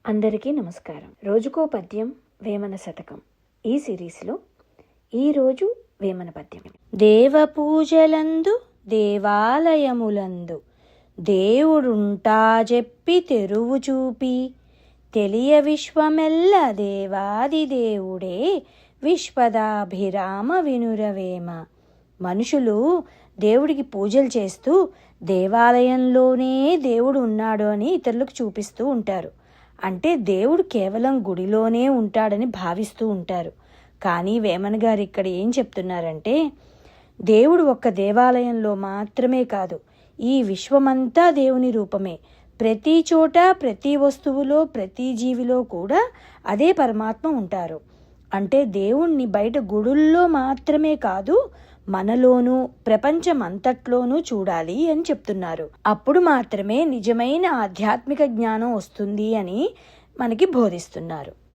అందరికీ నమస్కారం. రోజుకో పద్యం వేమన శతకం ఈ సిరీస్లో ఈరోజు వేమన పద్యం. దేవ పూజలందు దేవాలయములందు దేవుడుంటా చెప్పి తెరువు చూపి తెలియ విశ్వమెల్ల దేవాది దేవుడే విశ్వదాభిరామ వినురవేమ. మనుషులు దేవుడికి పూజలు చేస్తూ దేవాలయంలోనే దేవుడు ఉన్నాడు అని ఇతరులకు చూపిస్తూ ఉంటారు. అంటే దేవుడు కేవలం గుడిలోనే ఉంటాడని భావిస్తూ ఉంటారు. కానీ వేమన గారు ఇక్కడ ఏం చెప్తున్నారంటే, దేవుడు ఒక్క దేవాలయంలో మాత్రమే కాదు, ఈ విశ్వమంతా దేవుని రూపమే. ప్రతి చోట, ప్రతి వస్తువులో, ప్రతి జీవిలో కూడా అదే పరమాత్మ ఉంటారు. అంటే దేవుణ్ణి బయట గుడుల్లో మాత్రమే కాదు, మనలోనూ ప్రపంచం అంతట్లోనూ చూడాలి అని చెప్తున్నారు. అప్పుడు మాత్రమే నిజమైన ఆధ్యాత్మిక జ్ఞానం వస్తుంది అని మనకి బోధిస్తున్నారు.